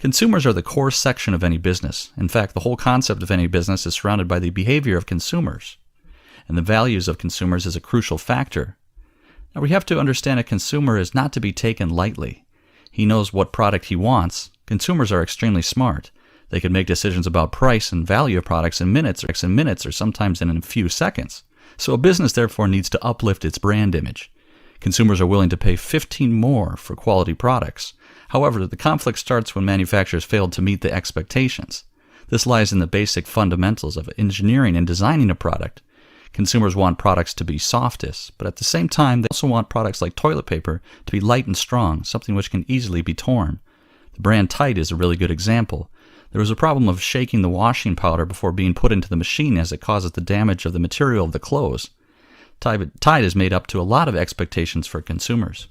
Consumers are the core section of any business. In fact, the whole concept of any business is surrounded by the behavior of consumers. And the values of consumers is a crucial factor. Now, we have to understand a consumer is not to be taken lightly. He knows what product he wants. Consumers are extremely smart. They can make decisions about price and value of products in minutes or sometimes in a few seconds. So a business therefore needs to uplift its brand image. Consumers are willing to pay 15 more for quality products. However, the conflict starts when manufacturers fail to meet the expectations. This lies in the basic fundamentals of engineering and designing a product. Consumers want products to be softest, but at the same time, they also want products like toilet paper to be light and strong, something which can easily be torn. The brand Tide is a really good example. There was a problem of shaking the washing powder before being put into the machine as it causes the damage of the material of the clothes. Tide is made up to a lot of expectations for consumers.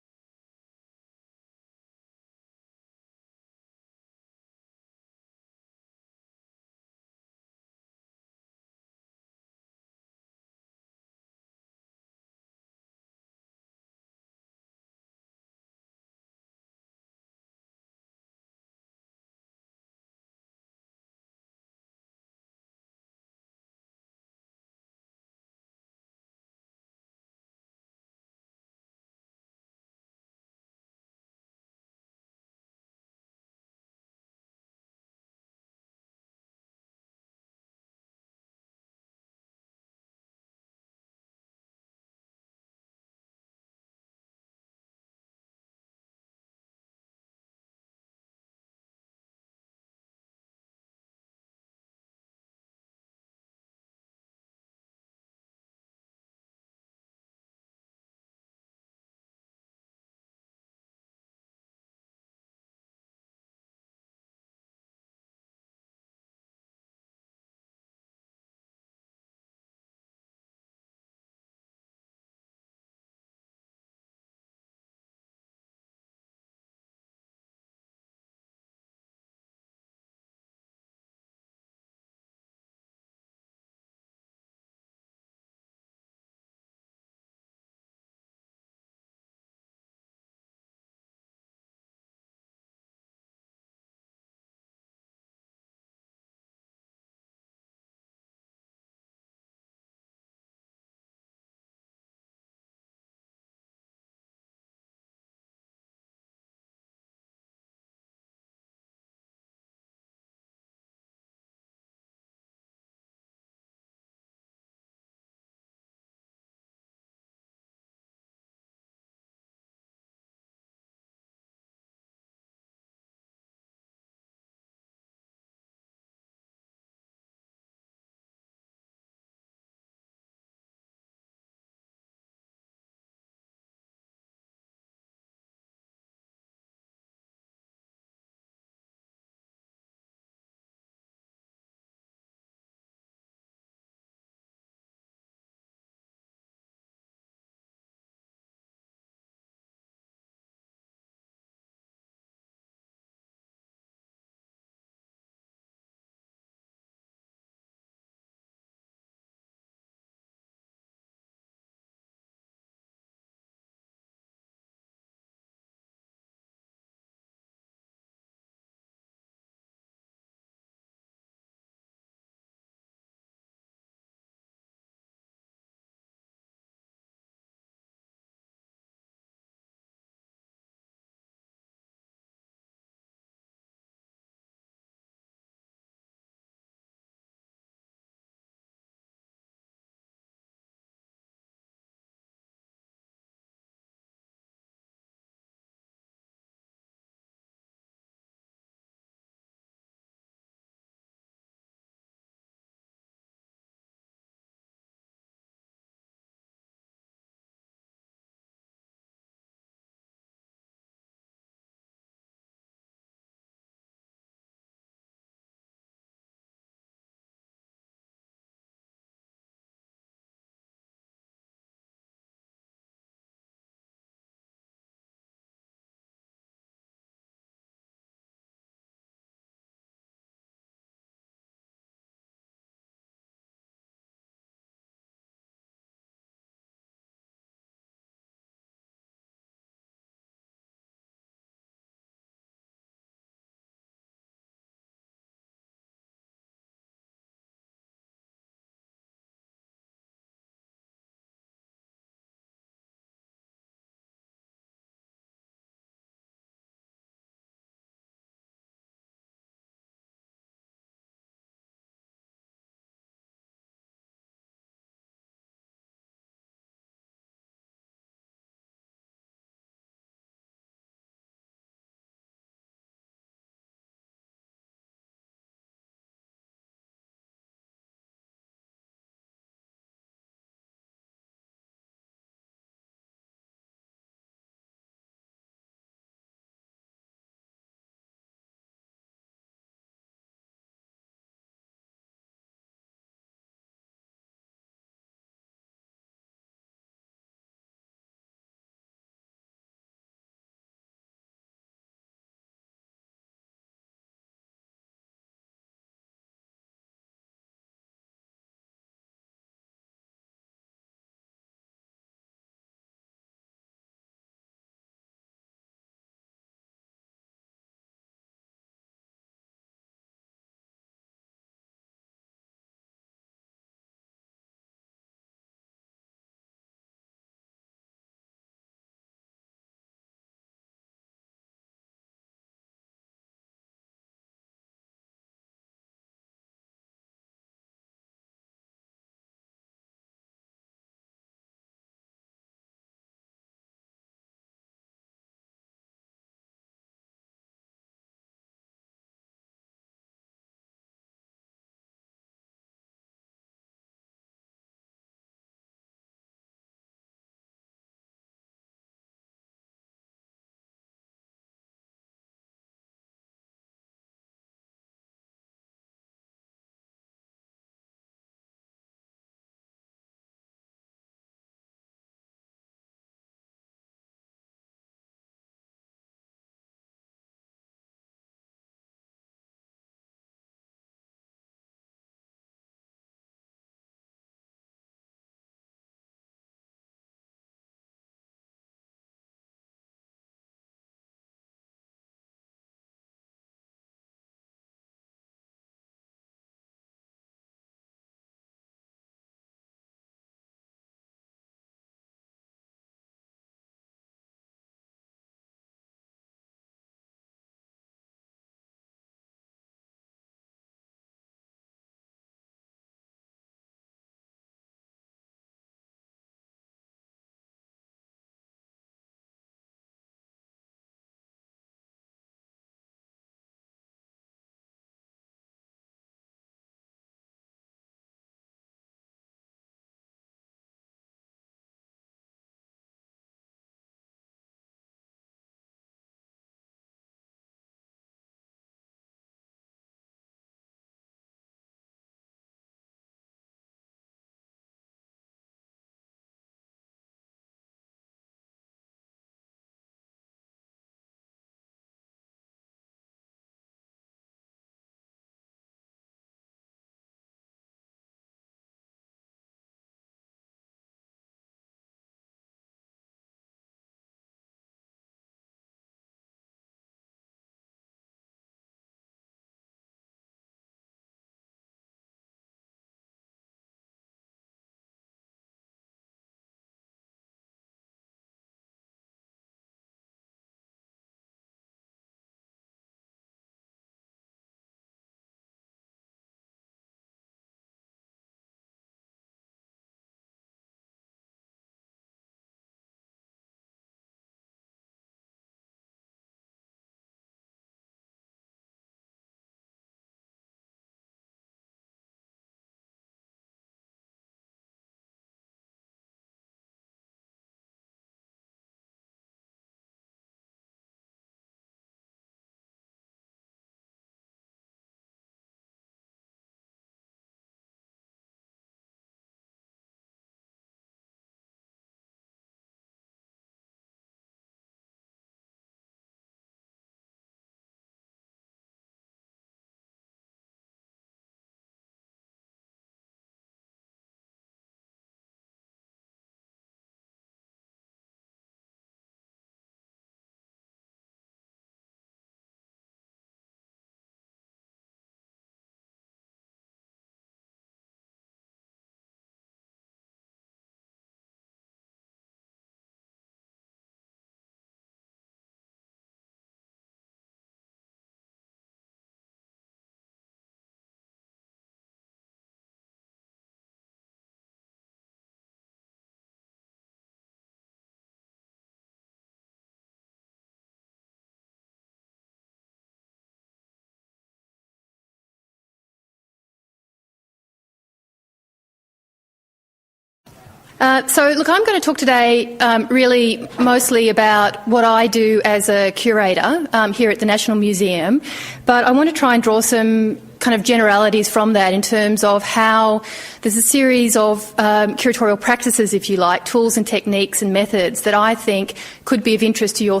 Look, I'm going to talk today really mostly about what I do as a curator here at the National Museum, but I want to try and draw some kind of generalities from that in terms of how there's a series of curatorial practices, if you like, tools and techniques and methods that I think could be of interest to your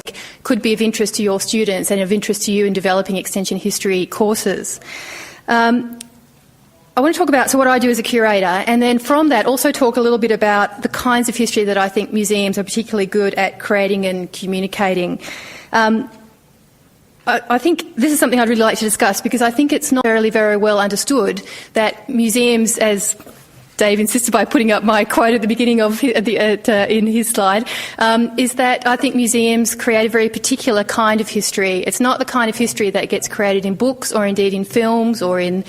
students and of interest to you in developing extension history courses. I want to talk about what I do as a curator, and then from that also talk a little bit about the kinds of history that I think museums are particularly good at creating and communicating. I think this is something I'd really like to discuss because I think it's not very well understood that museums, as Dave insisted by putting up my quote at the beginning of in his slide, is that I think museums create a very particular kind of history. It's not the kind of history that gets created in books or indeed in films or in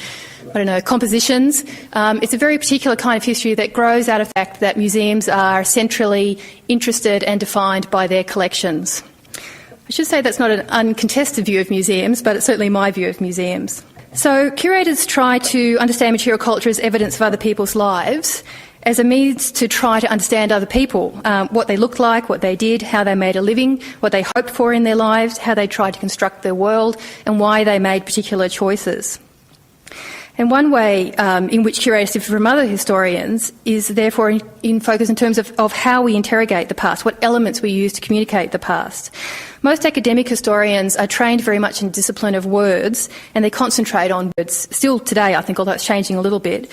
compositions. It's a very particular kind of history that grows out of the fact that museums are centrally interested and defined by their collections. I should say that's not an uncontested view of museums, but it's certainly my view of museums. So curators try to understand material culture as evidence of other people's lives, as a means to try to understand other people, what they looked like, what they did, how they made a living, what they hoped for in their lives, how they tried to construct their world, and why they made particular choices. And one way in which curators differ from other historians is therefore in focus in terms of how we interrogate the past, what elements we use to communicate the past. Most academic historians are trained very much in the discipline of words, and they concentrate on words. Still today, I think, although it's changing a little bit,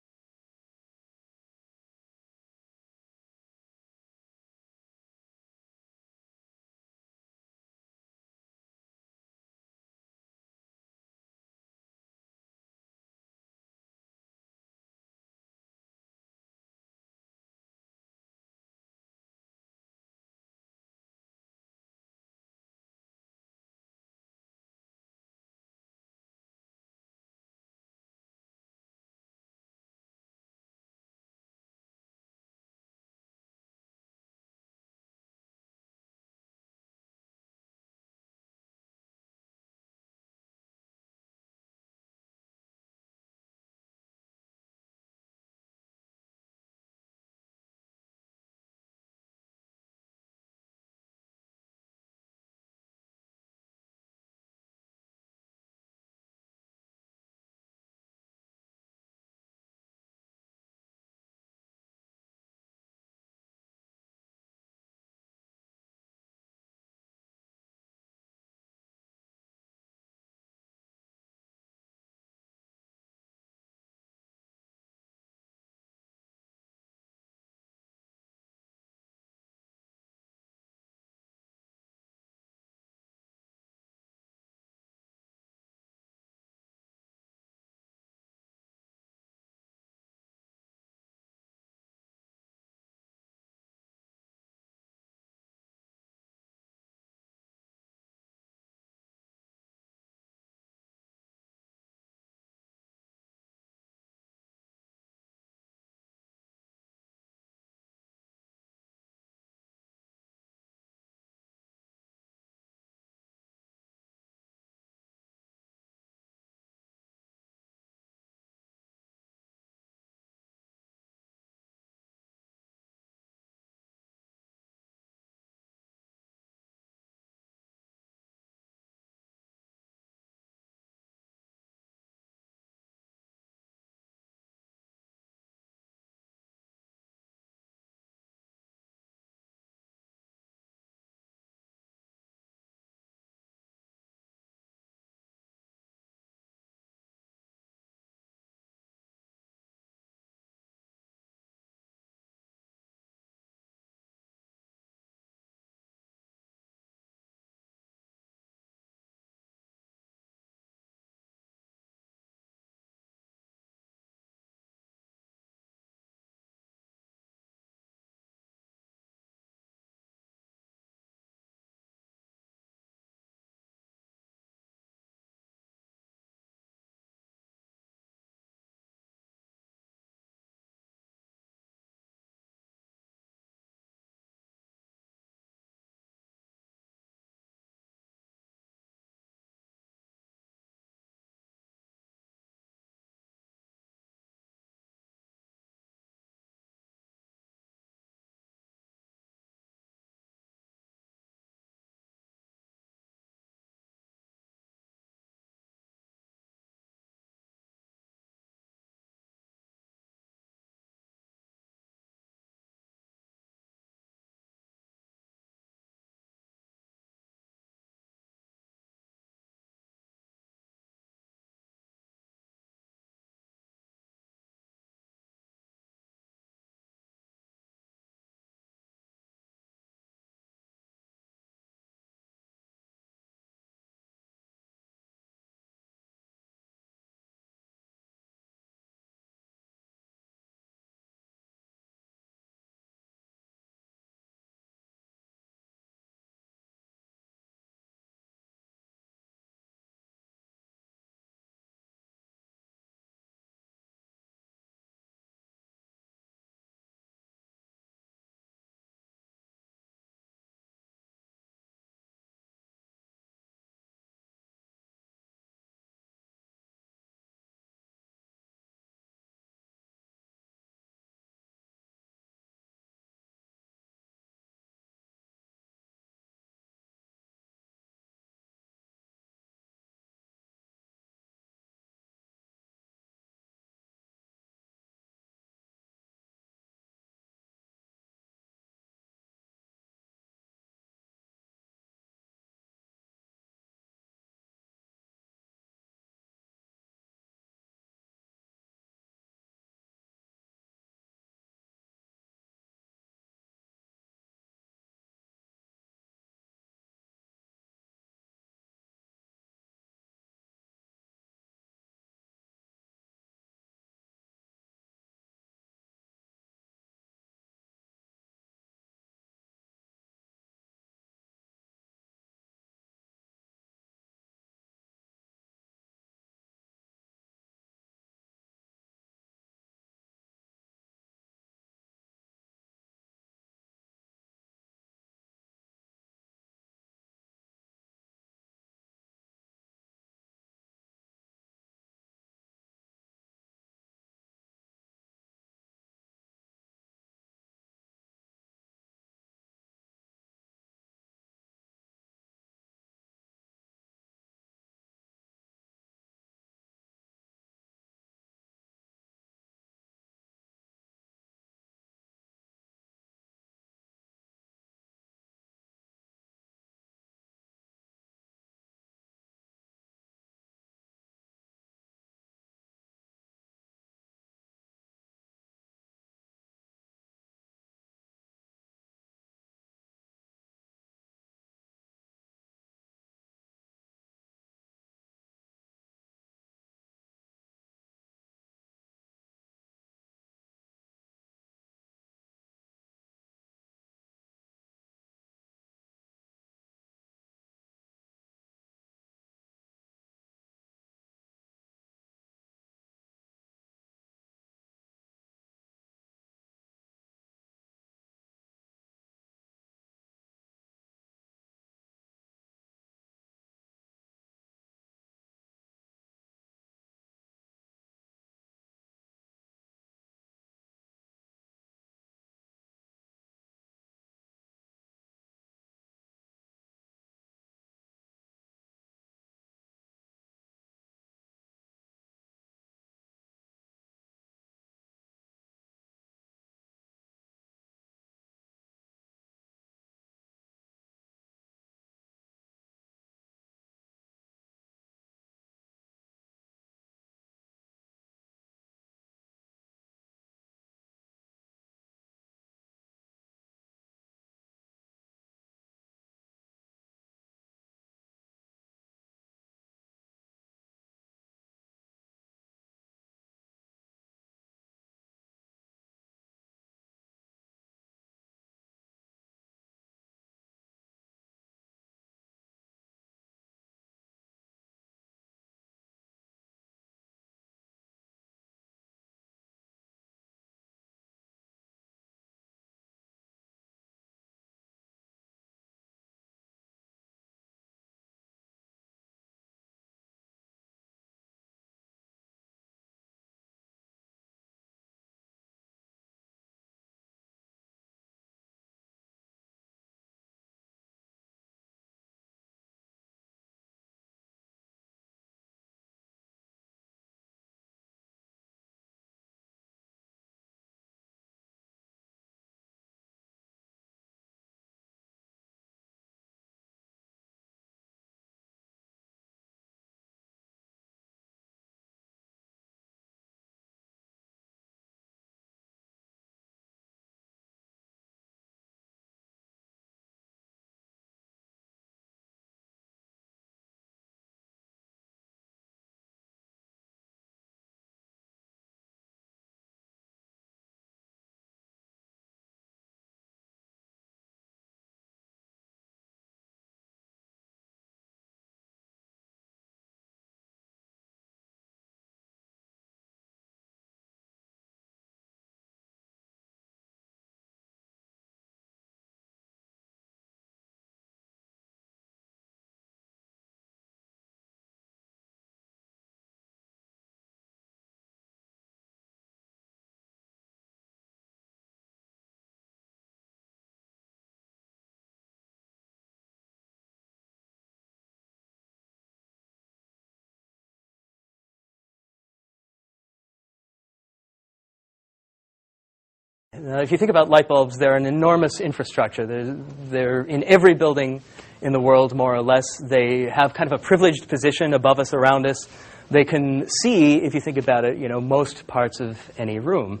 If you think about light bulbs, they're an enormous infrastructure. They're in every building in the world, more or less. They have kind of a privileged position above us, around us. They can see, if you think about it, most parts of any room.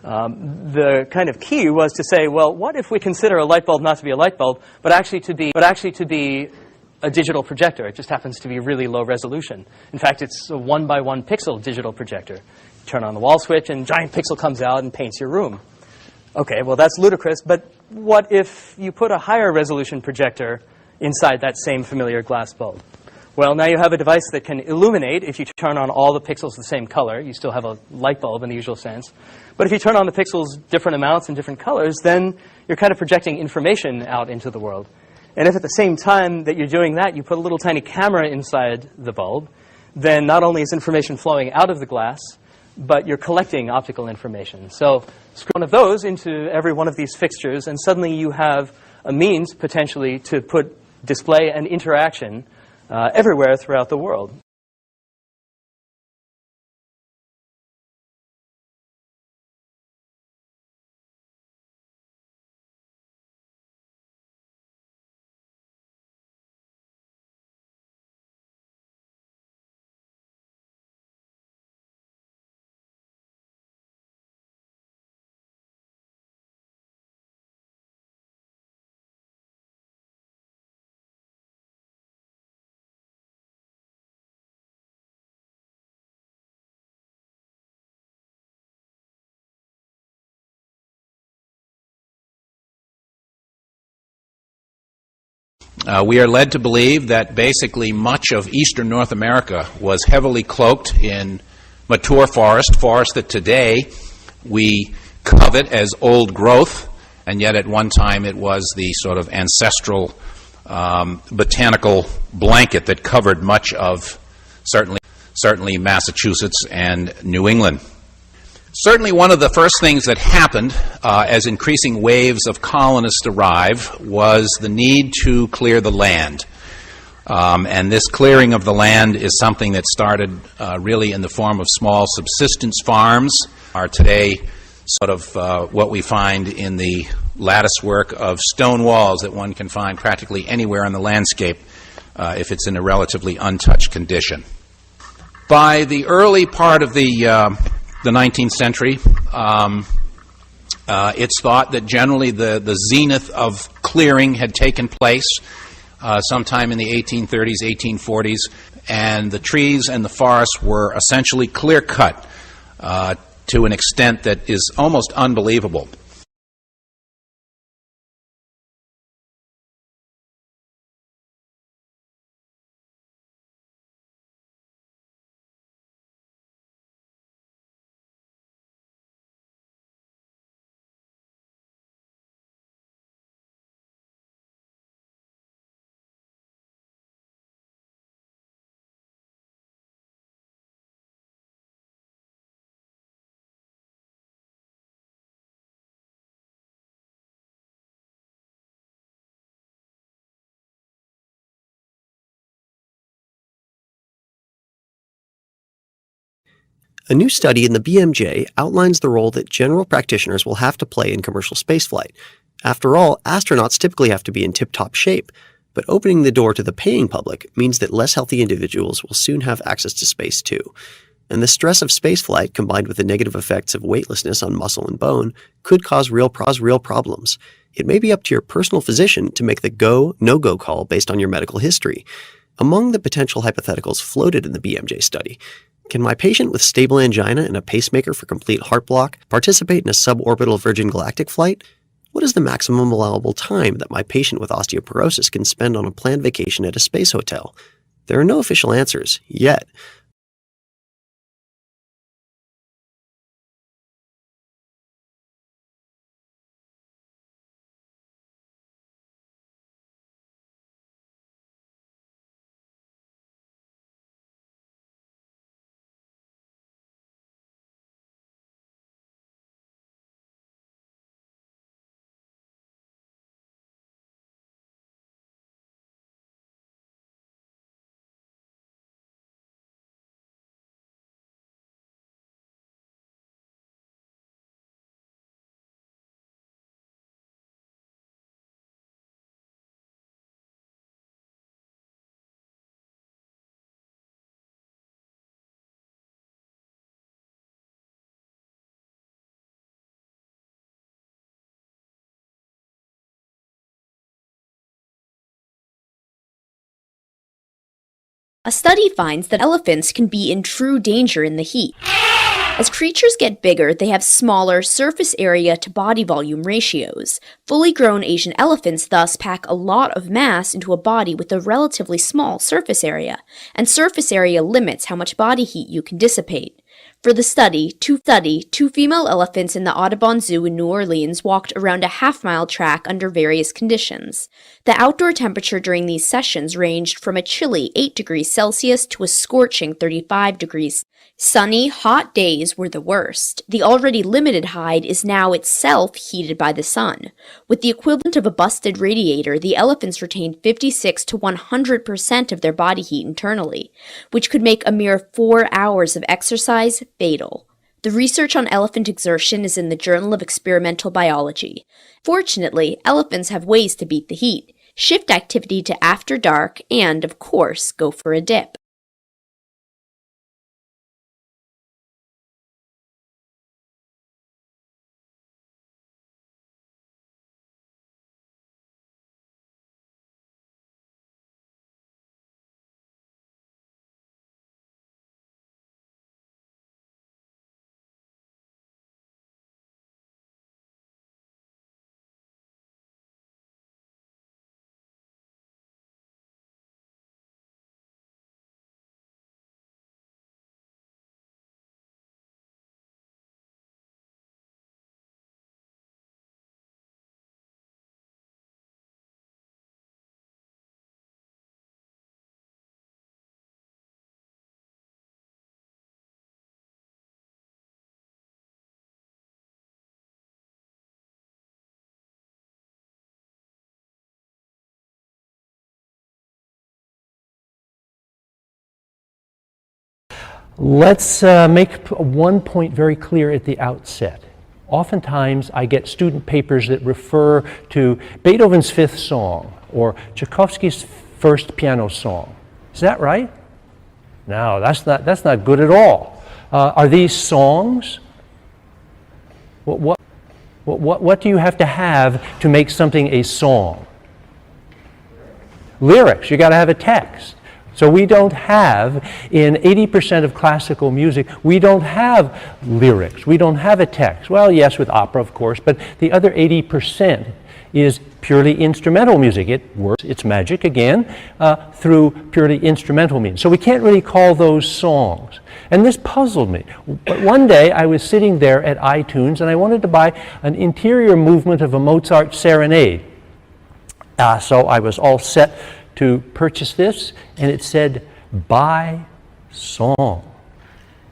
The kind of key was to say, well, what if we consider a light bulb not to be a light bulb, but actually to be a digital projector? It just happens to be really low resolution. In fact, it's a 1x1 pixel digital projector. Turn on the wall switch, and giant pixel comes out and paints your room. Okay, well, that's ludicrous, but what if you put a higher resolution projector inside that same familiar glass bulb? Well, now you have a device that can illuminate. If you turn on all the pixels the same color, you still have a light bulb in the usual sense. But if you turn on the pixels different amounts and different colors, then you're kind of projecting information out into the world. And if at the same time that you're doing that, you put a little tiny camera inside the bulb, then not only is information flowing out of the glass, but you're collecting optical information. So screw one of those into every one of these fixtures, and suddenly you have a means, potentially, to put display and interaction everywhere throughout the world. We are led to believe that basically much of eastern North America was heavily cloaked in mature forest that today we covet as old growth, and yet at one time it was the sort of ancestral botanical blanket that covered much of certainly Massachusetts and New England. Certainly one of the first things that happened as increasing waves of colonists arrived was the need to clear the land. And this clearing of the land is something that started really in the form of small subsistence farms, are today sort of what we find in the lattice work of stone walls that one can find practically anywhere on the landscape if it's in a relatively untouched condition. By the early part of the 19th century, it's thought that generally the zenith of clearing had taken place sometime in the 1830s, 1840s, and the trees and the forests were essentially clear-cut to an extent that is almost unbelievable. A new study in the BMJ outlines the role that general practitioners will have to play in commercial spaceflight. After all, astronauts typically have to be in tip-top shape, but opening the door to the paying public means that less healthy individuals will soon have access to space too. And the stress of spaceflight, combined with the negative effects of weightlessness on muscle and bone, could cause real problems. It may be up to your personal physician to make the go, no-go call based on your medical history. Among the potential hypotheticals floated in the BMJ study, can my patient with stable angina and a pacemaker for complete heart block participate in a suborbital Virgin Galactic flight? What is the maximum allowable time that my patient with osteoporosis can spend on a planned vacation at a space hotel? There are no official answers, yet, A study finds that elephants can be in true danger in the heat. As creatures get bigger, they have smaller surface area to body volume ratios. Fully grown Asian elephants thus pack a lot of mass into a body with a relatively small surface area, and surface area limits how much body heat you can dissipate. For the study, two female elephants in the Audubon Zoo in New Orleans walked around a half-mile track under various conditions. The outdoor temperature during these sessions ranged from a chilly 8 degrees Celsius to a scorching 35 degrees. Sunny, hot days were the worst. The already limited hide is now itself heated by the sun. With the equivalent of a busted radiator, the elephants retained 56 to 100% of their body heat internally, which could make a mere 4 hours of exercise fatal. The research on elephant exertion is in the Journal of Experimental Biology. Fortunately, elephants have ways to beat the heat. Shift activity to after dark and, of course, go for a dip. Let's make one point very clear at the outset. Oftentimes I get student papers that refer to Beethoven's Fifth Song or Tchaikovsky's First Piano Song. Is that right? No, that's not good at all. Are these songs? What do you have to make something a song? Lyrics. You got to have a text. So we don't have, in 80% of classical music, we don't have lyrics. We don't have a text. Well, yes, with opera, of course, but the other 80% is purely instrumental music. It works its magic, again, through purely instrumental means. So we can't really call those songs. And this puzzled me. But one day I was sitting there at iTunes and I wanted to buy an interior movement of a Mozart serenade. So I was all set to purchase this, and it said, "By song."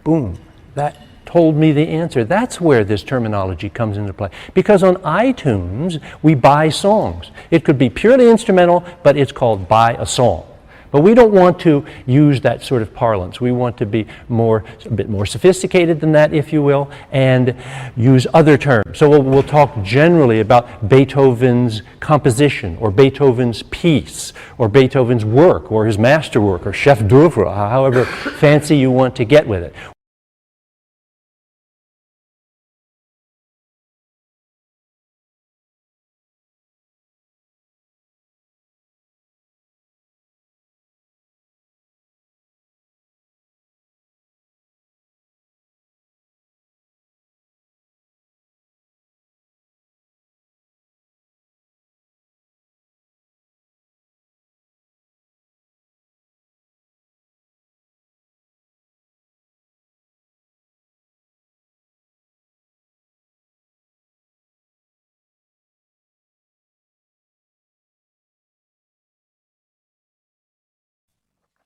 Boom. That told me the answer. That's where this terminology comes into play. Because on iTunes, we buy songs. It could be purely instrumental, but it's called buy a song. But we don't want to use that sort of parlance. We want to be a bit more sophisticated than that, if you will, and use other terms. So we'll talk generally about Beethoven's composition, or Beethoven's piece, or Beethoven's work, or his masterwork, or chef d'oeuvre, however fancy you want to get with it.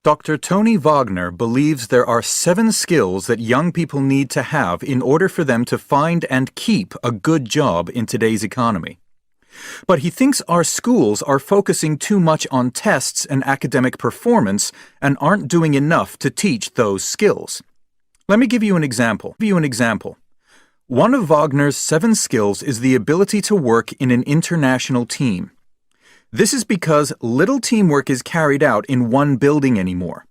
Dr. Tony Wagner believes there are 7 skills that young people need to have in order for them to find and keep a good job in today's economy. But he thinks our schools are focusing too much on tests and academic performance and aren't doing enough to teach those skills. Let me give you an example. One of Wagner's 7 skills is the ability to work in an international team. This is because little teamwork is carried out in one building anymore.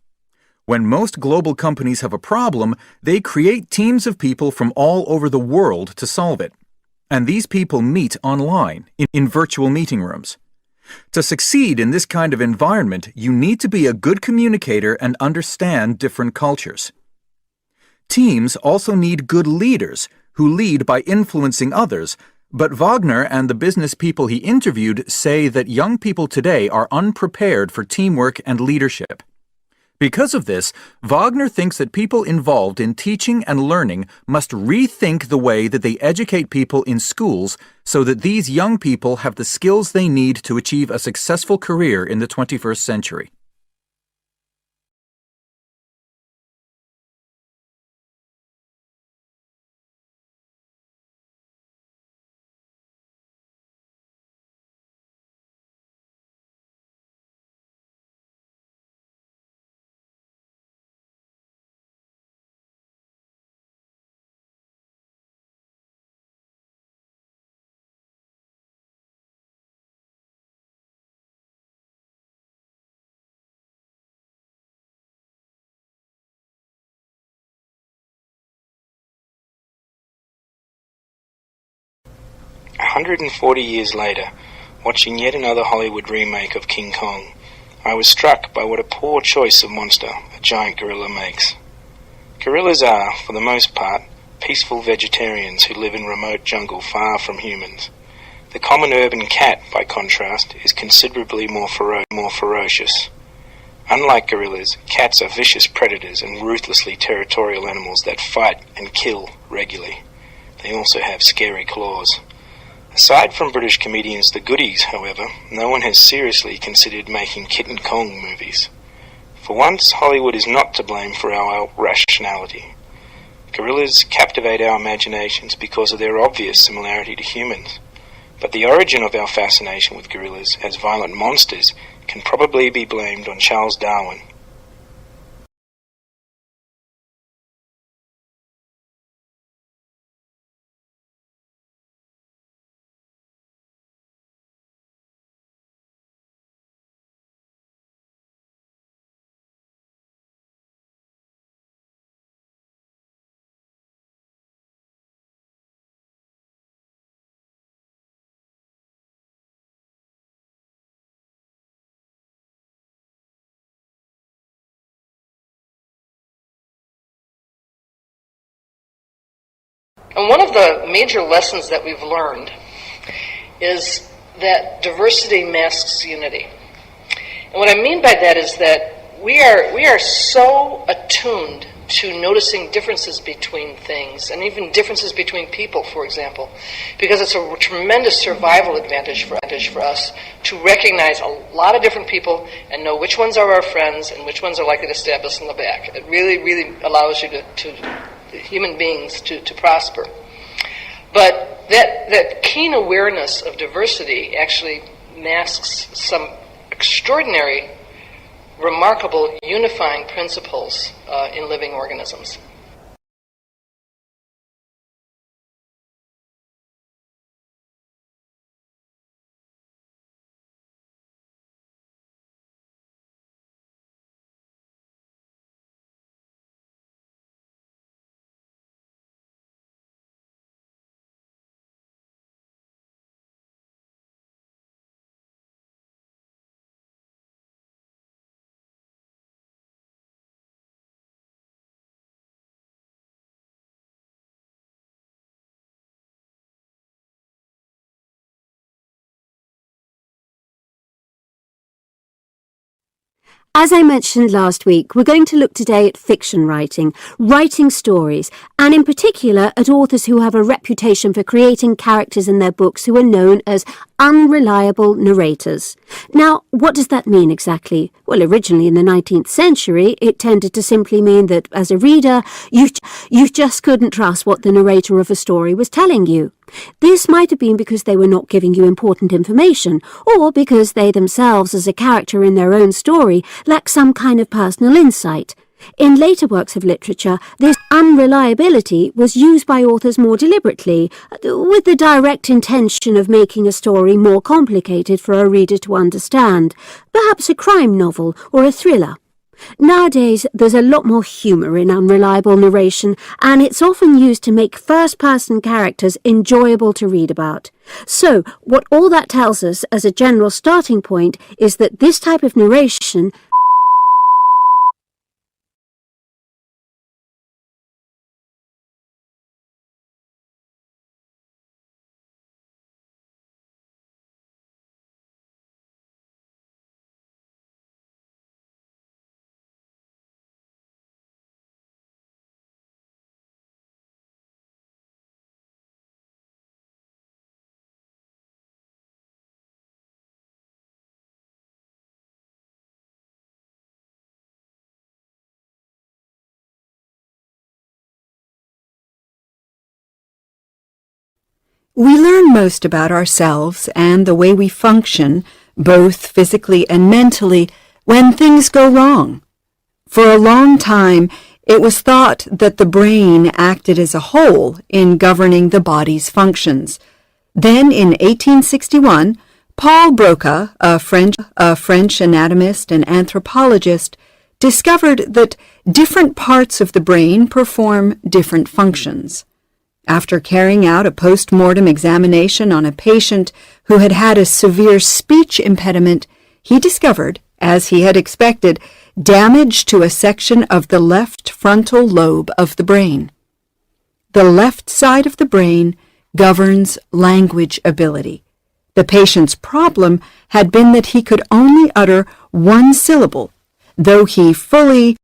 When most global companies have a problem, they create teams of people from all over the world to solve it. And these people meet online, in virtual meeting rooms. To succeed in this kind of environment, you need to be a good communicator and understand different cultures. Teams also need good leaders who lead by influencing others, but Wagner and the business people he interviewed say that young people today are unprepared for teamwork and leadership. Because of this, Wagner thinks that people involved in teaching and learning must rethink the way that they educate people in schools so that these young people have the skills they need to achieve a successful career in the 21st century. A 140 years later, watching yet another Hollywood remake of King Kong, I was struck by what a poor choice of monster a giant gorilla makes. Gorillas are, for the most part, peaceful vegetarians who live in remote jungle far from humans. The common urban cat, by contrast, is considerably more ferocious. Unlike gorillas, cats are vicious predators and ruthlessly territorial animals that fight and kill regularly. They also have scary claws. Aside from British comedians The Goodies, however, no one has seriously considered making Kitten Kong movies. For once, Hollywood is not to blame for our irrationality. Gorillas captivate our imaginations because of their obvious similarity to humans. But the origin of our fascination with gorillas as violent monsters can probably be blamed on Charles Darwin. And one of the major lessons that we've learned is that diversity masks unity. And what I mean by that is that we are so attuned to noticing differences between things, and even differences between people, for example, because it's a tremendous survival advantage for us to recognize a lot of different people and know which ones are our friends and which ones are likely to stab us in the back. It really, really allows you to human beings to prosper. But that keen awareness of diversity actually masks some extraordinary, remarkable unifying principles in living organisms. As I mentioned last week, we're going to look today at fiction writing, writing stories, and in particular at authors who have a reputation for creating characters in their books who are known as unreliable narrators. Now, what does that mean exactly? Well, originally in the 19th century, it tended to simply mean that as a reader, you just couldn't trust what the narrator of a story was telling you. This might have been because they were not giving you important information, or because they themselves, as a character in their own story, lack some kind of personal insight. In later works of literature, this unreliability was used by authors more deliberately, with the direct intention of making a story more complicated for a reader to understand, perhaps a crime novel or a thriller. Nowadays, there's a lot more humour in unreliable narration, and it's often used to make first-person characters enjoyable to read about. So, what all that tells us as a general starting point is that this type of narration We learn most about ourselves and the way we function, both physically and mentally, when things go wrong. For a long time, it was thought that the brain acted as a whole in governing the body's functions. Then, in 1861, Paul Broca, a French anatomist and anthropologist, discovered that different parts of the brain perform different functions. After carrying out a post-mortem examination on a patient who had had a severe speech impediment, he discovered, as he had expected, damage to a section of the left frontal lobe of the brain. The left side of the brain governs language ability. The patient's problem had been that he could only utter one syllable, though he fully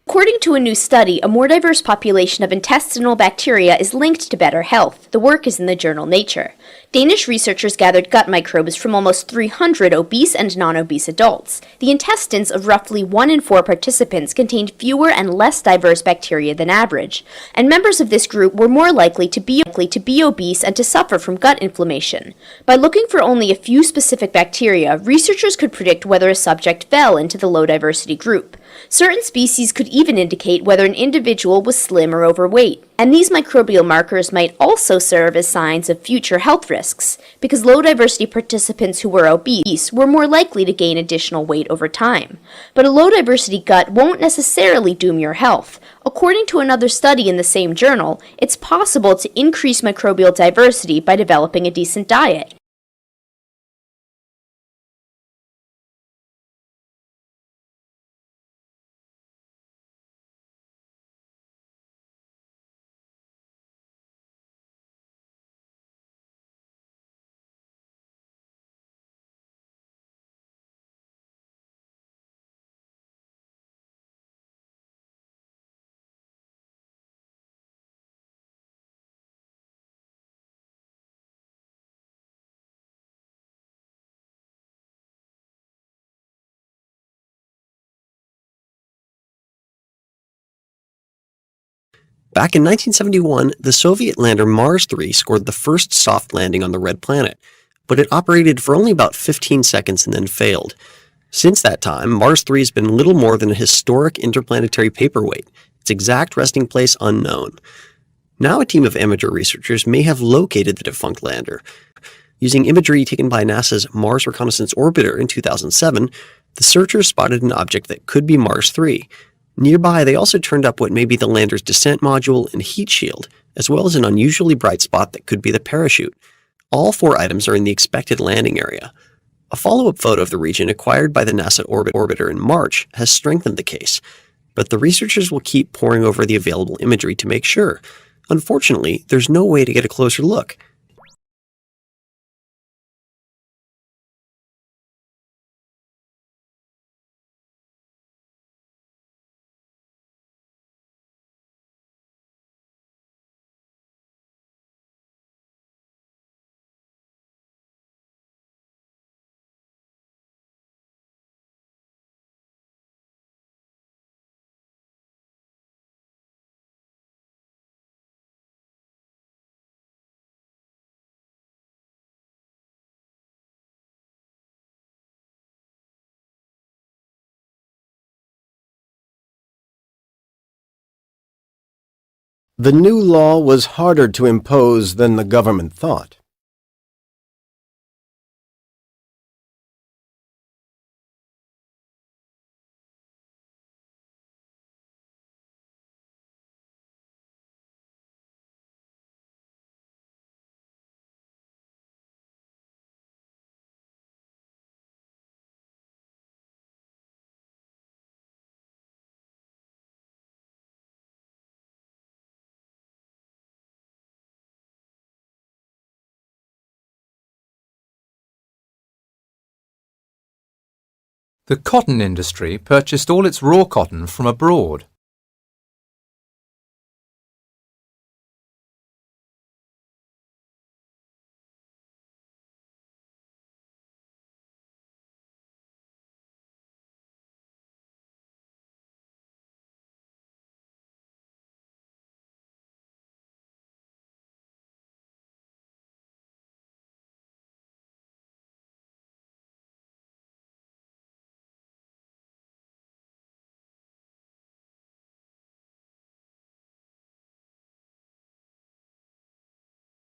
According to a new study, a more diverse population of intestinal bacteria is linked to better health. The work is in the journal Nature. Danish researchers gathered gut microbes from almost 300 obese and non-obese adults. The intestines of roughly 1 in 4 participants contained fewer and less diverse bacteria than average, and members of this group were more likely to be obese and to suffer from gut inflammation. By looking for only a few specific bacteria, researchers could predict whether a subject fell into the low-diversity group. Certain species could even indicate whether an individual was slim or overweight, and these microbial markers might also serve as signs of future health risks, because low-diversity participants who were obese were more likely to gain additional weight over time. But a low-diversity gut won't necessarily doom your health. According to another study in the same journal, it's possible to increase microbial diversity by developing a decent diet. Back in 1971, the Soviet lander Mars 3 scored the first soft landing on the red planet, but it operated for only about 15 seconds and then failed. Since that time, Mars 3 has been little more than a historic interplanetary paperweight, its exact resting place unknown. Now a team of amateur researchers may have located the defunct lander. Using imagery taken by NASA's Mars Reconnaissance Orbiter in 2007, the searchers spotted an object that could be Mars 3. Nearby, they also turned up what may be the lander's descent module and heat shield, as well as an unusually bright spot that could be the parachute. All 4 items are in the expected landing area. A follow-up photo of the region acquired by the NASA Orbiter in March has strengthened the case, but the researchers will keep poring over the available imagery to make sure. Unfortunately, there's no way to get a closer look. The new law was harder to impose than the government thought. The cotton industry purchased all its raw cotton from abroad.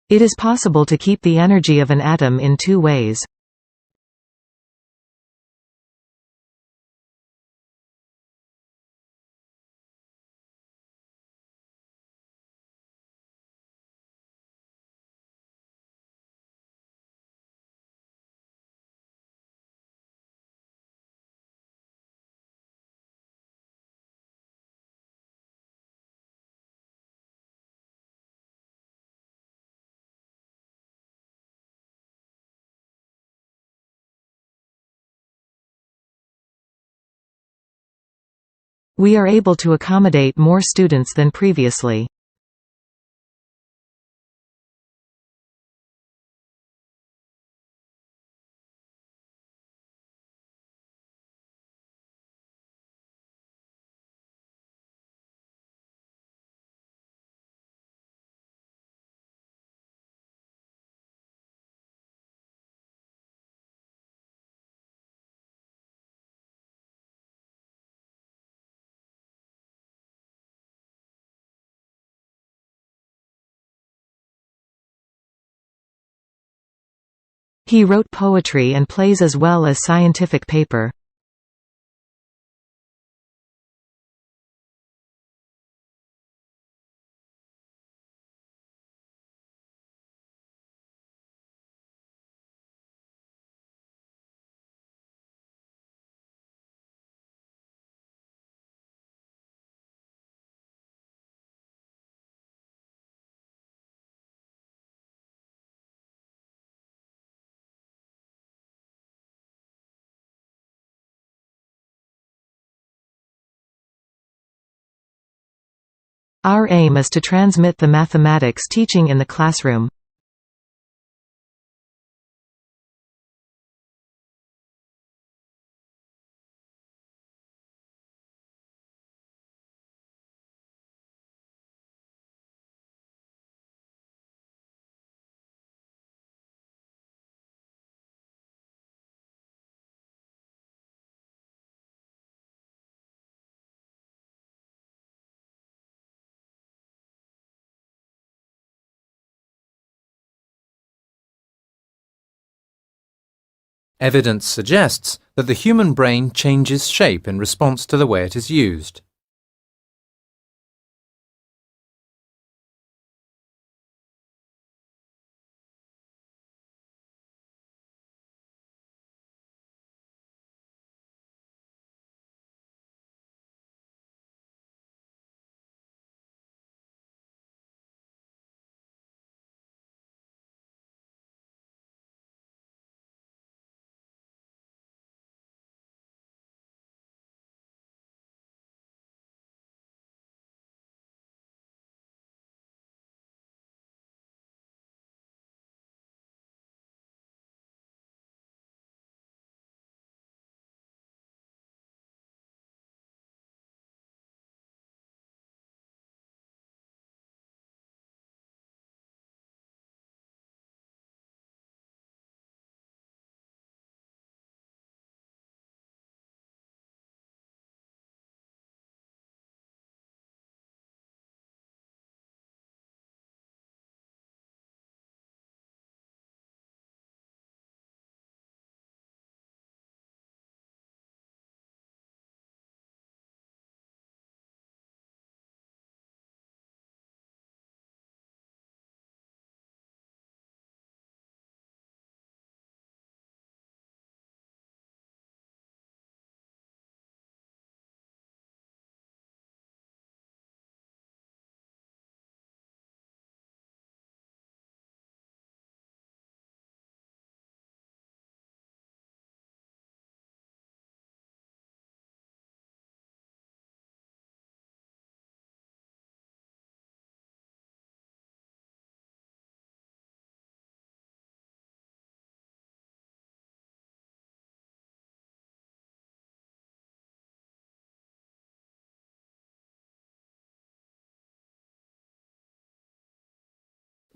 It is possible to keep the energy of an atom in two ways. We are able to accommodate more students than previously. He wrote poetry and plays as well as scientific paper. Our aim is to transmit the mathematics teaching in the classroom. Evidence suggests that the human brain changes shape in response to the way it is used.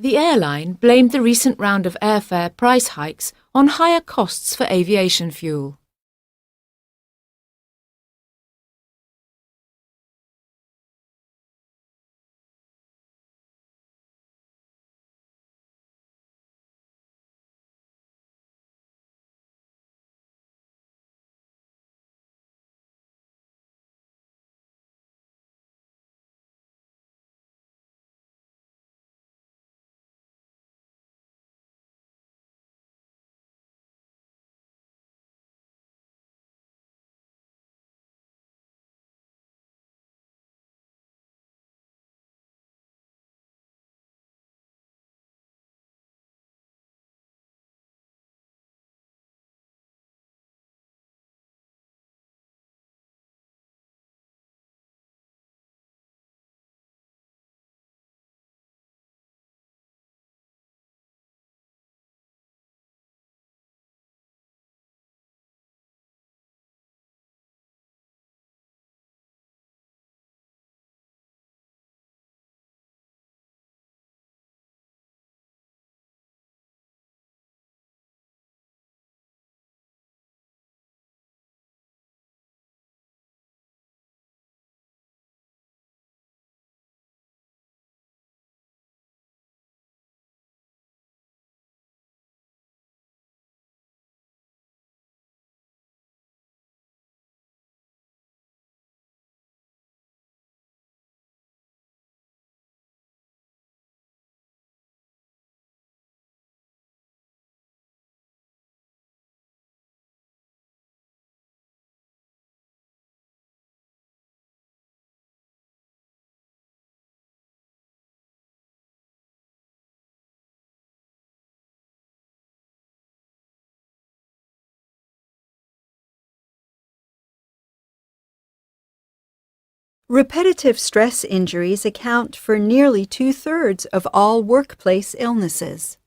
The airline blamed the recent round of airfare price hikes on higher costs for aviation fuel. Repetitive stress injuries account for nearly 2/3 of all workplace illnesses.